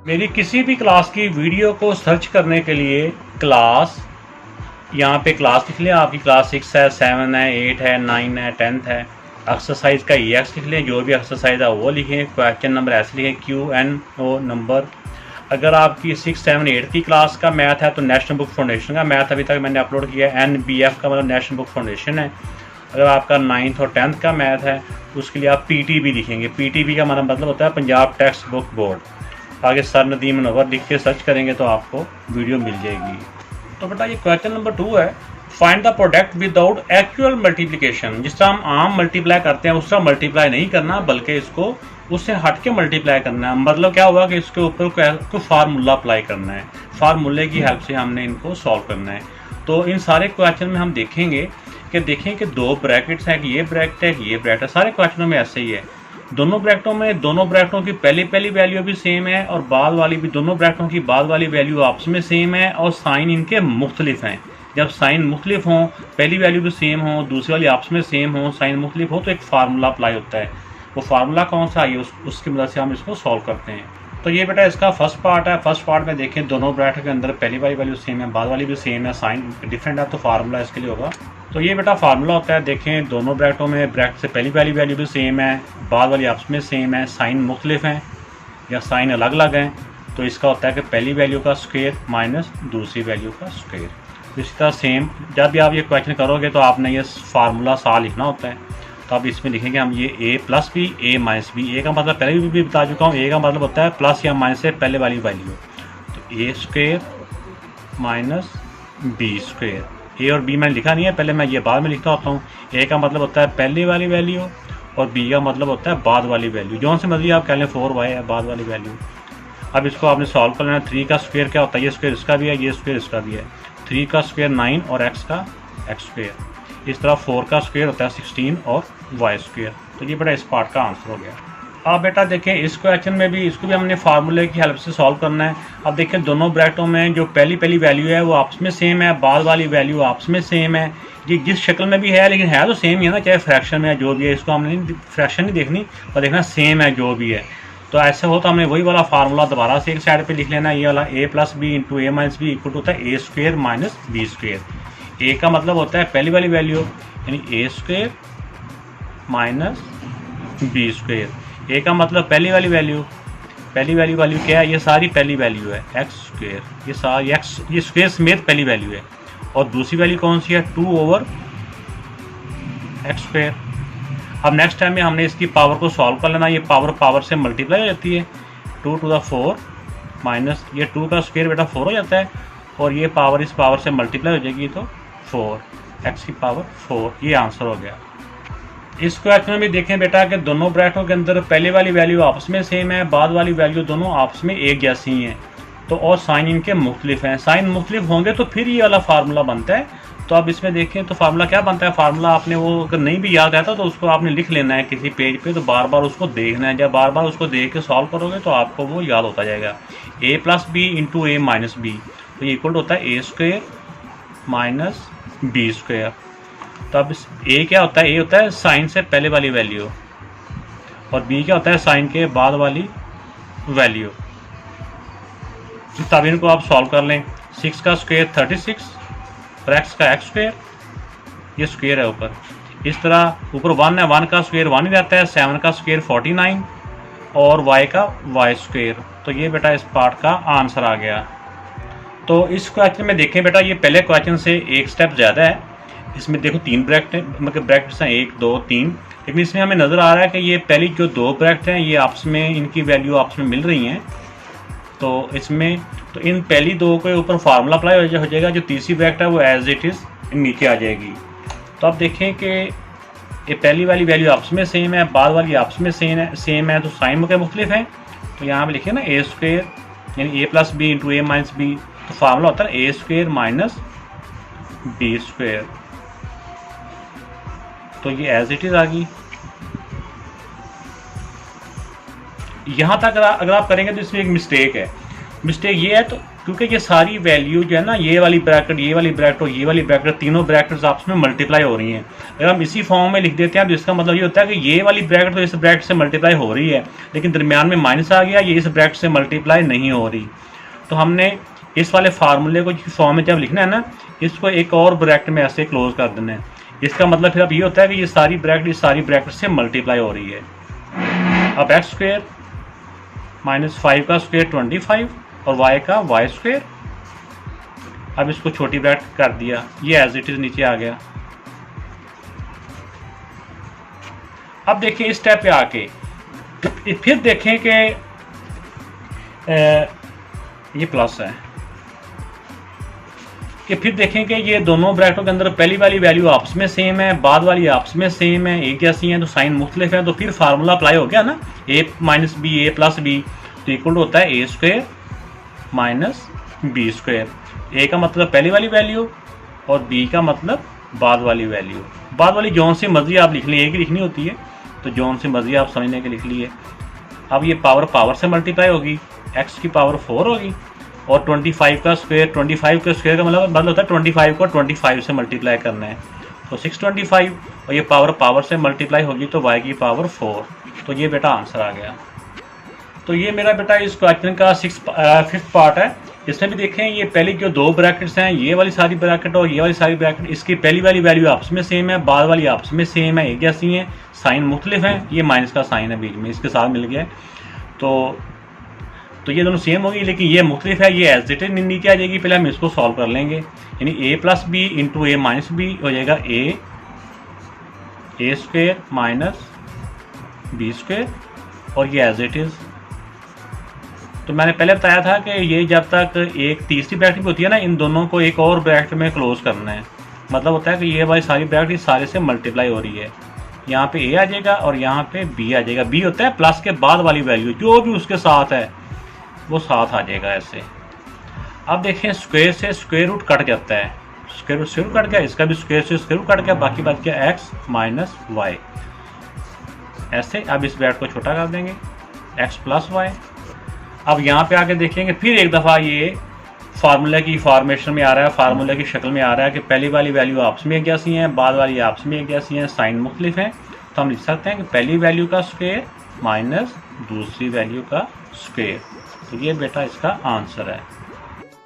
मेरी किसी भी क्लास की वीडियो को सर्च करने के लिए क्लास, यहाँ पे क्लास लिख लें, आपकी क्लास 6 है, 7 है, 8 है, 9 है, 10 है। एक्सरसाइज का EX लिख लें, जो भी एक्सरसाइज है वो लिखें, क्वेश्चन नंबर ऐसे लिखें QNO नंबर। अगर आपकी 6, 7, 8 की क्लास का मैथ है तो नेशनल बुक फाउंडेशन का मैथ अभी तक मैंने अपलोड किया है, NBF का मतलब नेशनल बुक फाउंडेशन है। अगर आपका 9th और 10th का मैथ है तो उसके लिए आप PTB लिखेंगे। PTB का मतलब होता है पंजाब टेक्स्ट बुक बोर्ड। आगे सर नदीम मनोवर लिख के सर्च करेंगे तो आपको वीडियो मिल जाएगी। तो बेटा ये क्वेश्चन नंबर 2 है, find the product without actual multiplication. जिस तरह हम आम मल्टीप्लाई करते हैं उस तरह मल्टीप्लाई नहीं करना, बल्कि इसको उससे हट के मल्टीप्लाई करना है। मतलब क्या हुआ कि इसके ऊपर कोई फार्मूला अप्लाई करना है, फार्मूले की हेल्प से हमने इनको सॉल्व करना है। तो इन सारे क्वेश्चन में हम देखेंगे कि 2 ब्रैकेट्स हैं, कि ये ब्रैकेट है, कि ये ब्रैकेट है। सारे क्वेश्चनों में ऐसे ही है। दोनों ब्रैकेटों की पहली वैल्यू भी सेम है और बाद वाली भी, दोनों ब्रैकेटों की बाद वाली वैल्यू आपस में सेम है और साइन इनके मुख्तलिफ हैं। जब साइन मुख्तलिफ हों, पहली वैल्यू भी सेम हो, दूसरी वाली आपस में सेम हो, साइन मुख्तलिफ हो, तो एक फार्मूला अप्लाई होता है। वो फार्मूला कौन सा है, उसकी मदद से हम इसको सॉल्व करते हैं। तो ये बेटा इसका फर्स्ट पार्ट है। फर्स्ट पार्ट में देखें, दोनों ब्रैकेट के अंदर पहली वाली वैल्यू सेम है, बाद वाली भी सेम है, साइन डिफरेंट है, तो फार्मूला इसके लिए होगा। तो ये बेटा फार्मूला होता है। देखें दोनों ब्रैकेटों में ब्रैकेट से पहली वाली वैल्यू भी सेम है, बाद वाली आपस में सेम है, साइन मुख्तलिफ हैं या साइन अलग अलग हैं, तो इसका होता है कि पहली वैल्यू का स्क्वायर माइनस दूसरी वैल्यू का स्क्वायर। इसी तरह सेम जब भी आप ये क्वेश्चन करोगे तो आपने ये फार्मूला सा लिखना होता है। तो अब इसमें लिखेंगे हम ये A plus B, A minus B. A का मतलब पहले भी बता चुका हूँ, ए का मतलब होता है प्लस या माइनस से पहले वाली वैल्यू। तो A square minus B square. A और बी मैंने लिखा नहीं है, पहले मैं ये बाद में लिखता होता हूँ। ए का मतलब होता है पहले वाली वैल्यू और बी का मतलब होता है बाद वाली वैल्यू। जो से मर्जी आप कह लें, 4y है बाद वाली वैल्यू। अब इसको आपने सॉल्व कर लेना। 3 का स्क्वायर क्या होता है, ये स्क्वायर इसका भी है, ये स्क्वायर इसका भी है। 3 का स्क्वायर 9 और x का x स्क्वायर। इस तरह 4 का स्क्वायर होता है 16 और y स्क्वायर। तो ये बेटा इस पार्ट का आंसर हो गया। अब बेटा देखें इस क्वेश्चन में भी, इसको भी हमने फार्मूले की हेल्प से सॉल्व करना है। अब देखें दोनों ब्रैकेटों में जो पहली वैल्यू है वो आपस में सेम है, बाद वाली वैल्यू आपस में सेम है। ये जिस शक्ल में भी है लेकिन है तो सेम ही है ना, चाहे फ्रैक्शन में है जो भी है। इसको हमने फ्रैक्शन नहीं देखनी और देखना सेम है जो भी है। तो ऐसे हो तो हमने वही वाला फार्मूला दोबारा से एक साइड पे लिख लेना है। ये वाला A plus B into A minus B equal होता है A square minus B square. A का मतलब होता है पहली वाली वैल्यू यानी A square minus B square. A का मतलब पहली वाली वैल्यू क्या है, ये सारी पहली वैल्यू है x स्क्वायर, ये सारी x, ये स्क्वायर समेत पहली वैल्यू है। और दूसरी वैल्यू कौन सी है, 2 ओवर x स्क्वायर। अब नेक्स्ट टाइम में हमने इसकी पावर को सॉल्व कर लेना। ये पावर से मल्टीप्लाई हो जाती है, 2 टू द 4 माइनस ये 2 का स्क्वायर बेटा 4 हो जाता है और ये पावर इस पावर से मल्टीप्लाई हो जाएगी तो 4 x की पावर 4। ये आंसर हो गया। इस क्वेश्चन में भी देखें बेटा कि दोनों ब्रैकेटों के अंदर पहले वाली वैल्यू आपस में सेम है, बाद वाली वैल्यू दोनों आपस में एक जैसी हैं। तो और साइन इनके मुख्तलिफ हैं। साइन मुख्तलिफ होंगे तो फिर ये वाला फार्मूला बनता है। तो अब इसमें देखें तो फार्मूला क्या बनता है। फार्मूला आपने वो अगर नहीं भी याद रहता तो उसको आपने लिख लेना है किसी पेज पे, तो बार बार उसको देखना है। जब बार बार उसको देख के सॉल्व करोगे तो आपको वो याद होता जाएगा। A plus B into A minus b, तो ये इक्वल होता है A square minus B square. तो अब A क्या होता है, A होता है साइन से पहले वाली वैल्यू और B क्या होता है साइन के बाद वाली वैल्यू। तब इनको आप सॉल्व कर लें। 6 का स्क्वायर 36 और x का x स्क्वायर, ये स्क्वायर है ऊपर। इस तरह ऊपर 1 है, 1 का स्क्वायर 1 ही रहता है। 7 का स्क्वायर 49 और y का y स्क्वायर। तो ये बेटा इस पार्ट का आंसर आ गया। तो इस क्वेश्चन में देखें बेटा, ये पहले क्वेश्चन से एक स्टेप ज़्यादा है। इसमें देखो 3 ब्रैकेट मतलब ब्रैकेट्स हैं 1 2 3, लेकिन इसमें हमें नज़र आ रहा है कि ये पहली जो 2 ब्रैकेट हैं ये आपस में इनकी वैल्यू आपस में मिल रही हैं। तो इसमें तो इन पहली 2 के ऊपर फार्मूला अप्लाई हो जाएगा। जो तीसरी ब्रैकेट है वो एज इट इज़ नीचे आ जाएगी। तो अब देखें कि ये पहली वाली वैल्यू आपस में सेम है, बाद वाली आपस में सेम है, तो साइन के मुख्तलिफ हैं। तो यहाँ पे लिखिए ना A स्क्वायर यानी A plus B into A minus b. तो फार्मूला होता है A square minus B square. तो ये एज इट इज आ गई। यहाँ तक अगर आप करेंगे तो इसमें एक मिस्टेक है। मिस्टेक ये है तो क्योंकि ये सारी वैल्यू जो है ना, ये वाली ब्रैकेट, ये वाली ब्रैकेट और ये वाली ब्रैकेट, तीनों ब्रैकेट्स आपस में मल्टीप्लाई हो रही हैं। अगर हम इसी फॉर्म में लिख देते हैं तो इसका मतलब ये होता है कि ये वाली ब्रैकेट तो इस ब्रैकेट से मल्टीप्लाई हो रही है, लेकिन दरमियान में माइनस आ गया, ये इस ब्रैकेट से मल्टीप्लाई नहीं हो रही। तो हमने इस वाले फार्मूले को जिस फॉर्म में जब लिखना है ना, इसको एक और ब्रैकेट में ऐसे क्लोज कर देना है। इसका मतलब फिर अब ये होता है कि ये सारी ब्रैकेट इस सारी ब्रैकेट से मल्टीप्लाई हो रही है। अब एक्स स्क्वेयर माइनस 5 का स्क्वेयर 25 और वाई का वाई स्क्वेयर। अब इसको छोटी ब्रैकेट कर दिया, ये एज इट इज नीचे आ गया। अब देखिए इस स्टेप पे आके फिर देखें कि ये प्लस है, कि फिर देखें कि ये दोनों ब्रैकेटों के अंदर पहली वाली वैल्यू आपस में सेम है, बाद वाली आपस में सेम है, एक जैसी है, तो साइन मुख्तलिफ है। तो फिर फार्मूला अप्लाई हो गया ना, a minus B a plus b तो इक्वल होता है a square minus b square. A का मतलब पहली वाली वैल्यू और बी का मतलब बाद वाली वैल्यू। बाद वाली जौन सी मर्जी आप लिख ली, एक ही लिखनी होती है, तो जौन सी मर्जी आप समझने के लिख लिए। अब ये पावर पावर से मल्टीप्लाई होगी, x की पावर 4 होगी, और 25 का स्क्वायर, 25 का स्क्वायर का मतलब होता है 25 को 25 से मल्टीप्लाई करना है, तो 625, और ये पावर पावर से मल्टीप्लाई होगी तो y की पावर 4। तो ये बेटा आंसर आ गया। तो ये मेरा बेटा इस क्वेश्चन का 5th पार्ट है। इसमें भी देखें ये पहली जो दो ब्रैकेट्स हैं, ये वाली सारी ब्रैकेट और ये वाली सारी ब्रैकेट, इसकी पहली वाली वैल्यू आपस में सेम है, बाद वाली आपस में सेम है, एक जैसी हैं, साइन मुख्तलिफ हैं, ये माइनस का साइन है बीच में इसके साथ मिल गया। तो ये दोनों सेम होगी, लेकिन ये मुख्तलिफ है, ये एज इट इज नीचे आ जाएगी। पहले हम इसको सॉल्व कर लेंगे, यानी ए प्लस बी इंटू ए माइनस बी हो जाएगा ए स्क्वेयर माइनस बी स्क्वेयर, और ये एज इट इज। तो मैंने पहले बताया था कि ये जब तक एक तीसरी ब्रैकेट होती है ना, इन दोनों को एक और ब्रैकेट में क्लोज करना है। मतलब होता है कि ये वाली सारी ब्रैकेट सारे से मल्टीप्लाई हो रही है, यहाँ पे ए आ जाएगा और यहाँ पे बी आ जाएगा। बी होता है प्लस के बाद वाली वैल्यू, जो भी उसके साथ है वो साथ आ जाएगा ऐसे। अब देखें स्क्वायर से स्क्वायर रूट कट जाता है, स्क्वायर रूट से कट गया, इसका भी स्क्वायर से स्क्वायर रूट कट गया, बाकी बच गया एक्स माइनस वाई ऐसे। अब इस ब्रैकेट को छोटा कर देंगे, एक्स प्लस वाई। अब यहाँ पे आके देखेंगे फिर एक दफ़ा ये फार्मूला की फॉर्मेशन में आ रहा है, फार्मूला की शक्ल में आ रहा है कि पहली वाली वैल्यू आपस में एक जैसी हैं, बाद वाली आपस में एक जैसी हैं, साइन मुख्तलिफ हैं। तो हम लिख सकते हैं कि पहली वैल्यू का स्क्वायर माइनस दूसरी वैल्यू का स्क्वायर। तो ये बेटा इसका आंसर है।